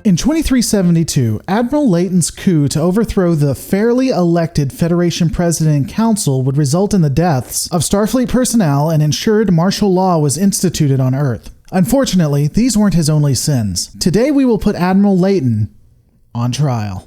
In 2372, Admiral Leyton's coup to overthrow the fairly elected Federation President and Council would result in the deaths of Starfleet personnel and ensured martial law was instituted on Earth. Unfortunately, these weren't his only sins. Today we will put Admiral Leyton on trial.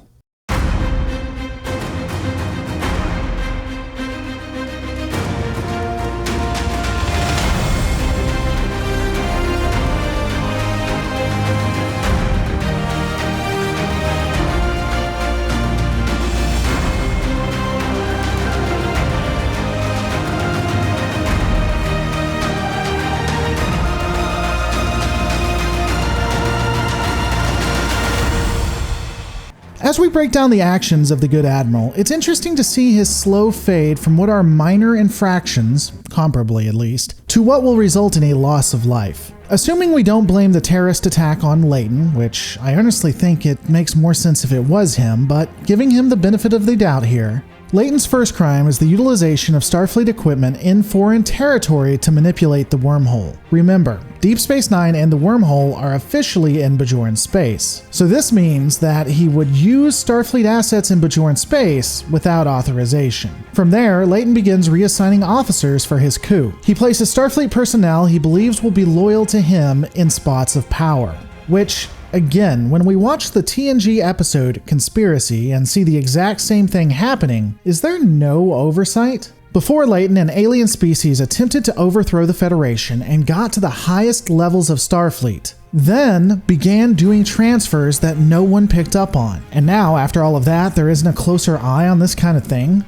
As we break down the actions of the good Admiral, it's interesting to see his slow fade from what are minor infractions, comparably at least, to what will result in a loss of life. Assuming we don't blame the terrorist attack on Leyton, which I honestly think it makes more sense if it was him, but giving him the benefit of the doubt here, Leyton's first crime is the utilization of Starfleet equipment in foreign territory to manipulate the wormhole. Remember, Deep Space Nine and the wormhole are officially in Bajoran space. So this means that he would use Starfleet assets in Bajoran space without authorization. From there, Leyton begins reassigning officers for his coup. He places Starfleet personnel he believes will be loyal to him in spots of power, which, again, when we watch the TNG episode Conspiracy and see the exact same thing happening, is there no oversight? Before Leyton, an alien species attempted to overthrow the Federation and got to the highest levels of Starfleet, then began doing transfers that no one picked up on. And now, after all of that, there isn't a closer eye on this kind of thing?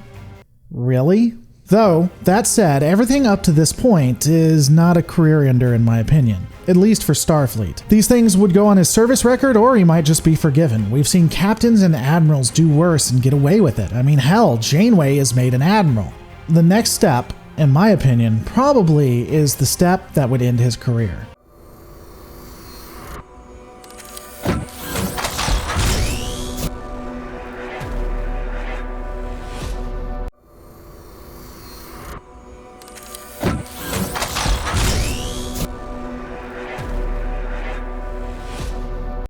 Really? Though, that said, everything up to this point is not a career ender in my opinion. At least for Starfleet. These things would go on his service record, or he might just be forgiven. We've seen captains and admirals do worse and get away with it. I mean, hell, Janeway is made an admiral. The next step, in my opinion, probably is the step that would end his career.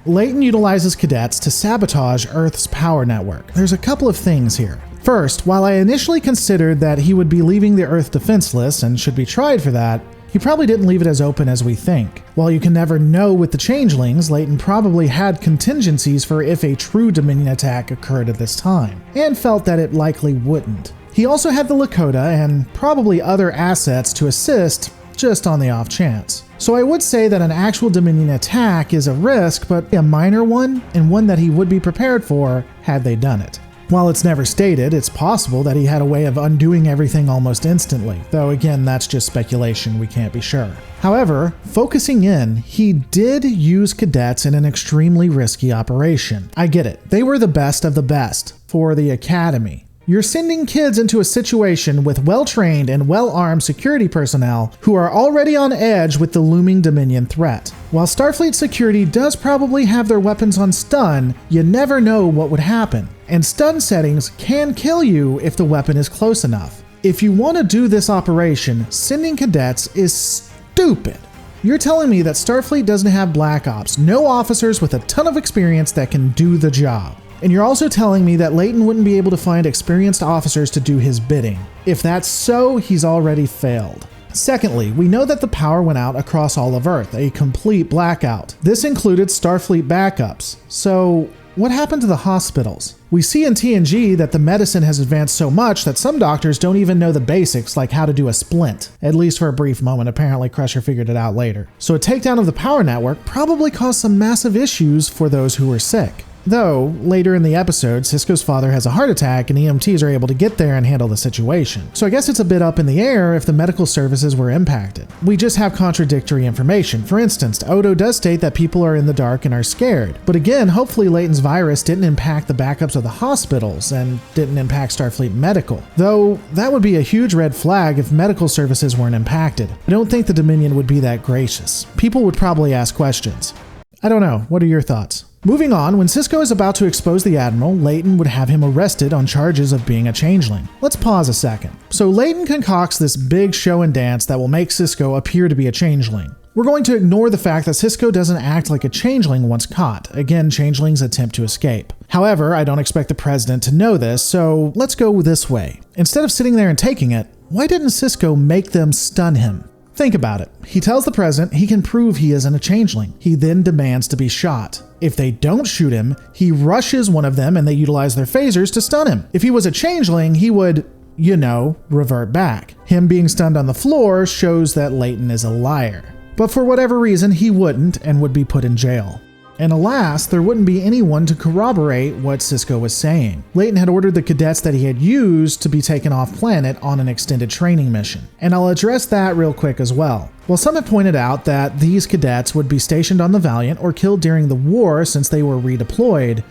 Leyton utilizes cadets to sabotage Earth's power network. There's a couple of things here. First, while I initially considered that he would be leaving the Earth defenseless and should be tried for that, he probably didn't leave it as open as we think. While you can never know with the changelings, Leyton probably had contingencies for if a true Dominion attack occurred at this time, and felt that it likely wouldn't. He also had the Lakota and probably other assets to assist, just on the off chance. So I would say that an actual Dominion attack is a risk, but a minor one, and one that he would be prepared for had they done it. While it's never stated, it's possible that he had a way of undoing everything almost instantly, though again, that's just speculation, we can't be sure. However, focusing in, he did use cadets in an extremely risky operation. I get it, they were the best of the best for the Academy. You're sending kids into a situation with well-trained and well-armed security personnel who are already on edge with the looming Dominion threat. While Starfleet security does probably have their weapons on stun, you never know what would happen. And stun settings can kill you if the weapon is close enough. If you want to do this operation, sending cadets is stupid. You're telling me that Starfleet doesn't have Black Ops, no officers with a ton of experience that can do the job. And you're also telling me that Leyton wouldn't be able to find experienced officers to do his bidding. If that's so, he's already failed. Secondly, we know that the power went out across all of Earth, a complete blackout. This included Starfleet backups. So, what happened to the hospitals? We see in TNG that the medicine has advanced so much that some doctors don't even know the basics, like how to do a splint. At least for a brief moment, apparently Crusher figured it out later. So a takedown of the power network probably caused some massive issues for those who were sick. Though, later in the episode, Sisko's father has a heart attack and EMTs are able to get there and handle the situation. So I guess it's a bit up in the air if the medical services were impacted. We just have contradictory information. For instance, Odo does state that people are in the dark and are scared. But again, hopefully Leyton's virus didn't impact the backups of the hospitals and didn't impact Starfleet Medical. Though, that would be a huge red flag if medical services weren't impacted. I don't think the Dominion would be that gracious. People would probably ask questions. I don't know, what are your thoughts? Moving on, when Sisko is about to expose the Admiral, Leyton would have him arrested on charges of being a changeling. Let's pause a second. So Leyton concocts this big show and dance that will make Sisko appear to be a changeling. We're going to ignore the fact that Sisko doesn't act like a changeling once caught. Again, changelings attempt to escape. However, I don't expect the president to know this, so let's go this way. Instead of sitting there and taking it, why didn't Sisko make them stun him? Think about it. He tells the president he can prove he isn't a changeling. He then demands to be shot. If they don't shoot him, he rushes one of them and they utilize their phasers to stun him. If he was a changeling, he would, revert back. Him being stunned on the floor shows that Leyton is a liar. But for whatever reason, he wouldn't and would be put in jail. And alas, there wouldn't be anyone to corroborate what Sisko was saying. Leyton had ordered the cadets that he had used to be taken off planet on an extended training mission. And I'll address that real quick as well. While some have pointed out that these cadets would be stationed on the Valiant or killed during the war since they were redeployed,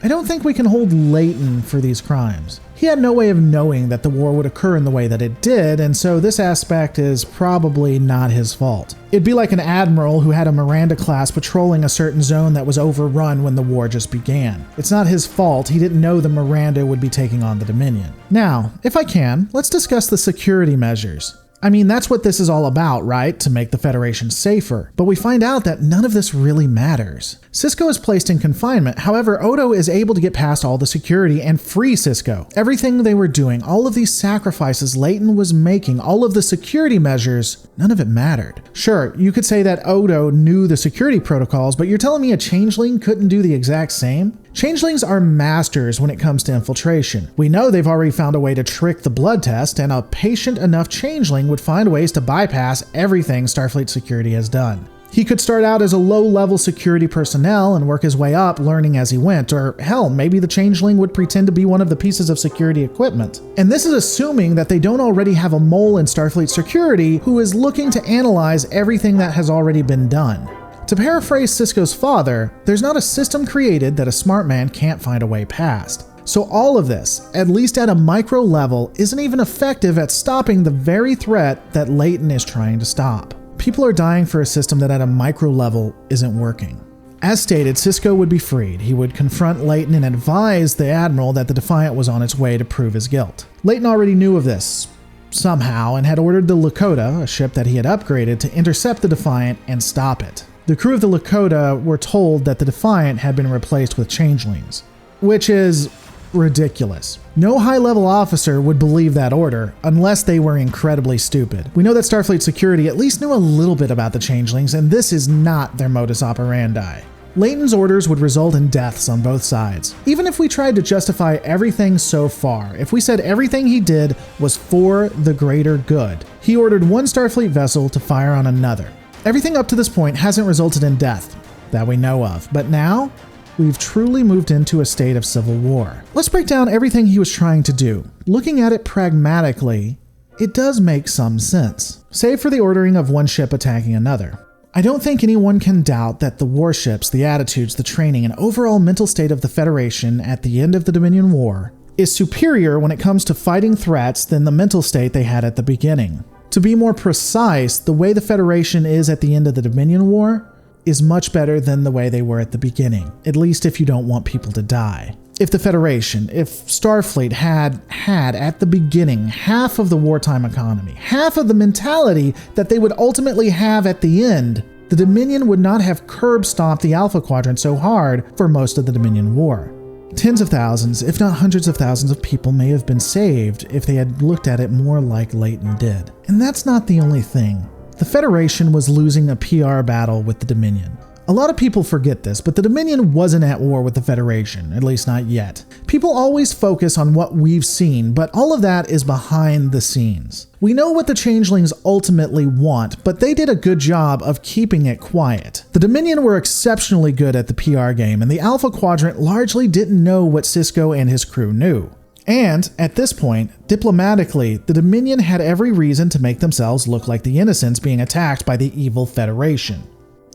I don't think we can hold Leyton for these crimes. He had no way of knowing that the war would occur in the way that it did, and so this aspect is probably not his fault. It'd be like an admiral who had a Miranda class patrolling a certain zone that was overrun when the war just began. It's not his fault, he didn't know the Miranda would be taking on the Dominion. Now, if I can, let's discuss the security measures. I mean, that's what this is all about, right? To make the Federation safer. But we find out that none of this really matters. Sisko is placed in confinement. However, Odo is able to get past all the security and free Sisko. Everything they were doing, all of these sacrifices Leyton was making, all of the security measures, none of it mattered. Sure, you could say that Odo knew the security protocols, but you're telling me a changeling couldn't do the exact same? Changelings are masters when it comes to infiltration. We know they've already found a way to trick the blood test, and a patient enough changeling would find ways to bypass everything Starfleet security has done. He could start out as a low-level security personnel and work his way up, learning as he went, or hell, maybe the changeling would pretend to be one of the pieces of security equipment. And this is assuming that they don't already have a mole in Starfleet security who is looking to analyze everything that has already been done. To paraphrase Sisko's father, there's not a system created that a smart man can't find a way past. So all of this, at least at a micro level, isn't even effective at stopping the very threat that Leyton is trying to stop. People are dying for a system that at a micro level isn't working. As stated, Sisko would be freed. He would confront Leyton and advise the Admiral that the Defiant was on its way to prove his guilt. Leyton already knew of this, somehow, and had ordered the Lakota, a ship that he had upgraded, to intercept the Defiant and stop it. The crew of the Lakota were told that the Defiant had been replaced with changelings, which is ridiculous. No high-level officer would believe that order unless they were incredibly stupid. We know that Starfleet security at least knew a little bit about the changelings, and this is not their modus operandi. Leyton's orders would result in deaths on both sides. Even if we tried to justify everything so far, if we said everything he did was for the greater good, he ordered one Starfleet vessel to fire on another. Everything up to this point hasn't resulted in death that we know of, but now we've truly moved into a state of civil war. Let's break down everything he was trying to do. Looking at it pragmatically, it does make some sense, save for the ordering of one ship attacking another. I don't think anyone can doubt that the warships, the attitudes, the training, and overall mental state of the Federation at the end of the Dominion War is superior when it comes to fighting threats than the mental state they had at the beginning. To be more precise, the way the Federation is at the end of the Dominion War is much better than the way they were at the beginning, at least if you don't want people to die. If the Federation, if Starfleet had at the beginning half of the wartime economy, half of the mentality that they would ultimately have at the end, the Dominion would not have curb-stomped the Alpha Quadrant so hard for most of the Dominion War. Tens of thousands, if not hundreds of thousands of people may have been saved if they had looked at it more like Leyton did. And that's not the only thing. The Federation was losing a PR battle with the Dominion. A lot of people forget this, but the Dominion wasn't at war with the Federation, at least not yet. People always focus on what we've seen, but all of that is behind the scenes. We know what the changelings ultimately want, but they did a good job of keeping it quiet. The Dominion were exceptionally good at the PR game, and the Alpha Quadrant largely didn't know what Sisko and his crew knew. And, at this point, diplomatically, the Dominion had every reason to make themselves look like the innocents being attacked by the evil Federation.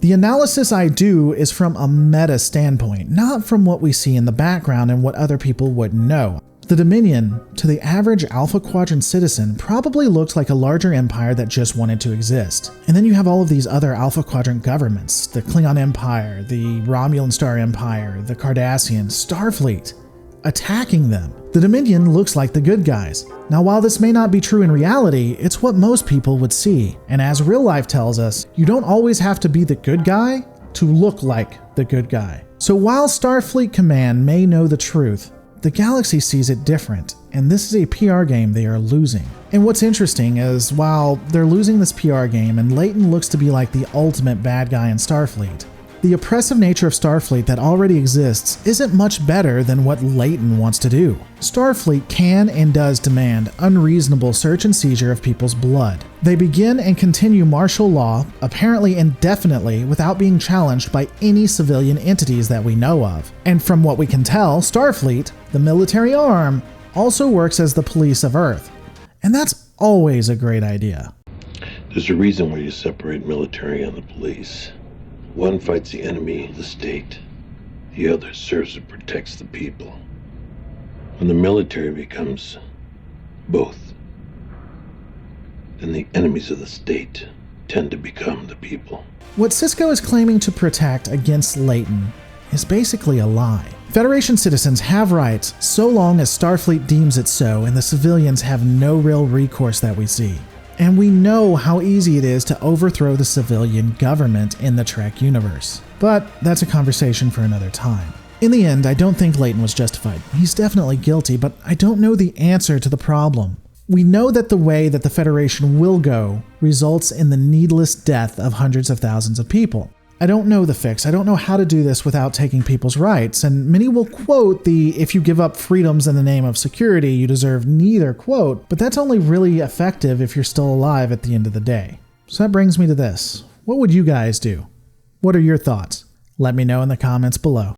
The analysis I do is from a meta standpoint, not from what we see in the background and what other people wouldn't know. The Dominion, to the average Alpha Quadrant citizen, probably looked like a larger empire that just wanted to exist. And then you have all of these other Alpha Quadrant governments, the Klingon Empire, the Romulan Star Empire, the Cardassian, Starfleet, attacking them. The Dominion looks like the good guys. Now, while this may not be true in reality, it's what most people would see. And as real life tells us, you don't always have to be the good guy to look like the good guy. So while Starfleet Command may know the truth, the galaxy sees it different, and this is a PR game they are losing. And what's interesting is, while they're losing this PR game and Leyton looks to be like the ultimate bad guy in Starfleet, the oppressive nature of Starfleet that already exists isn't much better than what Leyton wants to do. Starfleet can and does demand unreasonable search and seizure of people's blood. They begin and continue martial law, apparently indefinitely, without being challenged by any civilian entities that we know of. And from what we can tell, Starfleet, the military arm, also works as the police of Earth. And that's always a great idea. There's a reason why you separate military and the police. One fights the enemy, the state. The other serves and protects the people. When the military becomes both, then the enemies of the state tend to become the people. What Sisko is claiming to protect against Leyton is basically a lie. Federation citizens have rights so long as Starfleet deems it so, and the civilians have no real recourse that we see. And we know how easy it is to overthrow the civilian government in the Trek universe. But that's a conversation for another time. In the end, I don't think Leyton was justified. He's definitely guilty, but I don't know the answer to the problem. We know that the way that the Federation will go results in the needless death of hundreds of thousands of people. I don't know the fix. I don't know how to do this without taking people's rights, and many will quote the "if you give up freedoms in the name of security, you deserve neither" quote, but that's only really effective if you're still alive at the end of the day. So that brings me to this. What would you guys do? What are your thoughts? Let me know in the comments below.